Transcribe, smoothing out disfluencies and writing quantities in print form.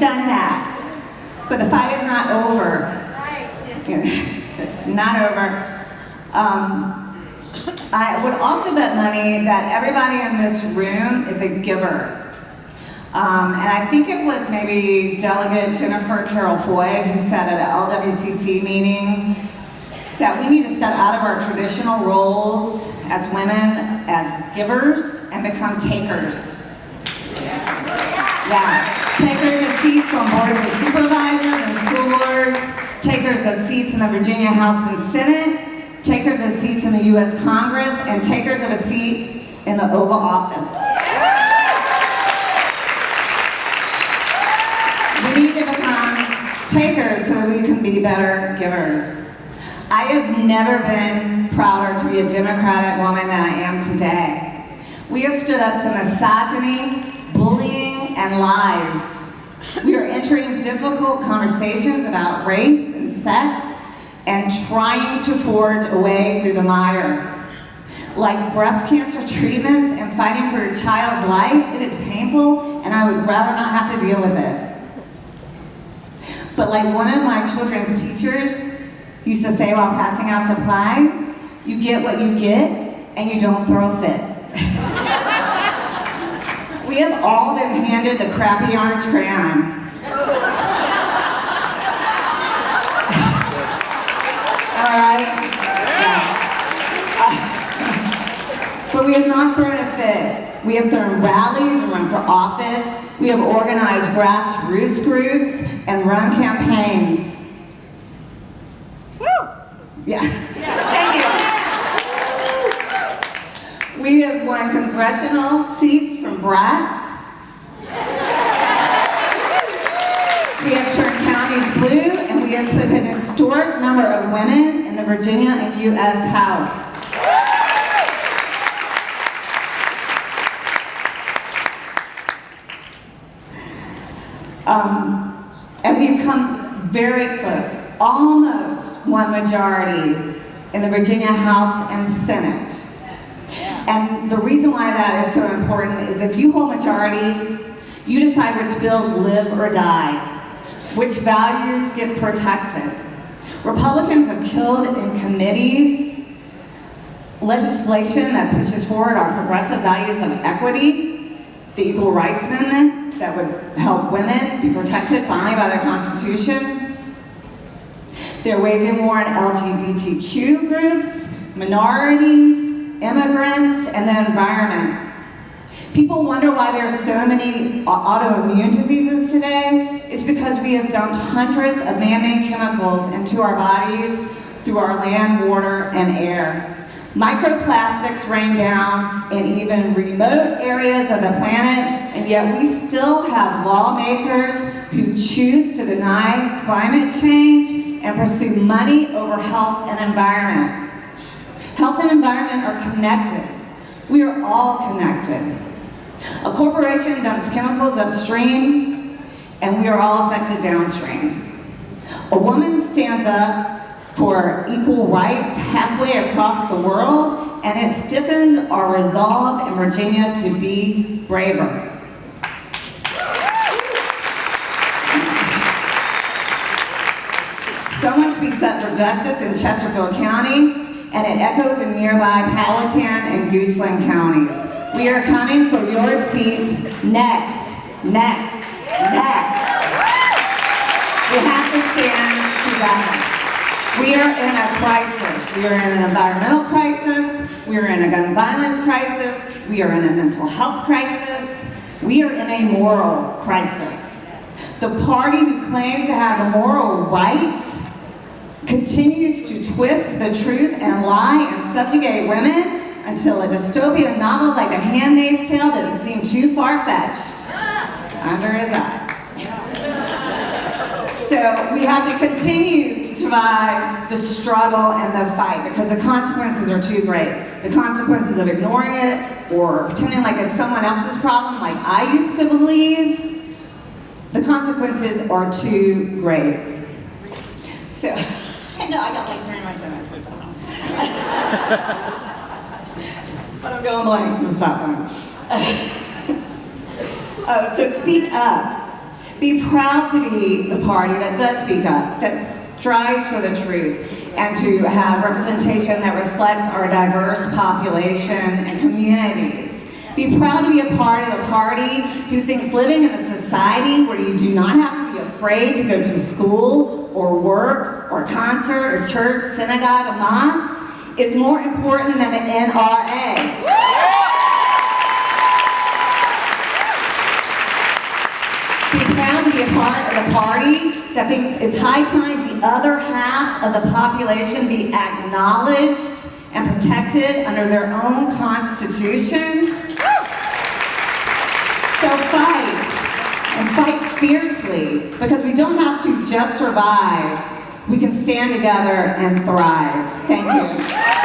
done that. But the fight is not over. It's not over. I would also bet money that everybody in this room is a giver. And I think it was maybe Delegate Jennifer Carroll Foy who said at an LWCC meeting that we need to step out of our traditional roles as women, as givers, and become takers. Yeah, takers of seats on boards of supervisors and school boards, takers of seats in the Virginia House and Senate, takers of seats in the U.S. Congress, and takers of a seat in the Oval Office. We need to become takers so that we can be better givers. I have never been prouder to be a Democratic woman than I am today. We have stood up to misogyny, bullying, and lies. We are entering difficult conversations about race and sex and trying to forge a way through the mire. Like breast cancer treatments and fighting for your child's life, it is painful and I would rather not have to deal with it. But like one of my children's teachers used to say while passing out supplies, you get what you get and you don't throw a fit. We have all been handed the crappy orange crayon. All right? Yeah. But we have not thrown a fit. We have thrown rallies and run for office. We have organized grassroots groups and run campaigns. Woo! Yeah. Thank you. We have won congressional seats from brats. We have turned counties blue, and we have put an historic number of women in the Virginia and U.S. House. And we've come very close, almost one majority in the Virginia House and Senate. And the reason why that is so important is if you hold majority, you decide which bills live or die, which values get protected. Republicans have killed in committees legislation that pushes forward our progressive values of equity, the Equal Rights Amendment, that would help women be protected finally by their Constitution. They're waging war on LGBTQ groups, minorities, immigrants, and the environment. People wonder why there are so many autoimmune diseases today. It's because we have dumped hundreds of man-made chemicals into our bodies through our land, water, and air. Microplastics rain down in even remote areas of the planet, and yet we still have lawmakers who choose to deny climate change and pursue money over health and environment. Health and environment are connected. We are all connected. A corporation dumps chemicals upstream, and we are all affected downstream. A woman stands up for equal rights halfway across the world, and it stiffens our resolve in Virginia to be braver. Someone speaks up for justice in Chesterfield County, and it echoes in nearby Powhatan and Goochland counties. We are coming for your seats next, next, next. We have to stand together. We are in a crisis. We are in an environmental crisis. We are in a gun violence crisis. We are in a mental health crisis. We are in a moral crisis. The party who claims to have a moral right continues to twist the truth and lie and subjugate women until a dystopian novel like The Handmaid's Tale didn't seem too far-fetched under his eye. So we have to continue to survive the struggle and the fight because the consequences are too great. The consequences of ignoring it or pretending like it's someone else's problem like I used to believe, the consequences are too great. So, I know I got like 3 more sentences. But I'm going blank this time. So speak up. Be proud to be the party that does speak up, that strives for the truth, and to have representation that reflects our diverse population and communities. Be proud to be a part of the party who thinks living in a society where you do not have to be afraid to go to school or work or concert or church, synagogue, or mosque is more important than an NRA. Be proud to be a part of the party that thinks it's high time the other half of the population be acknowledged and protected under their own constitution. So fight, and fight fiercely, because we don't have to just survive. We can stand together and thrive. Thank you.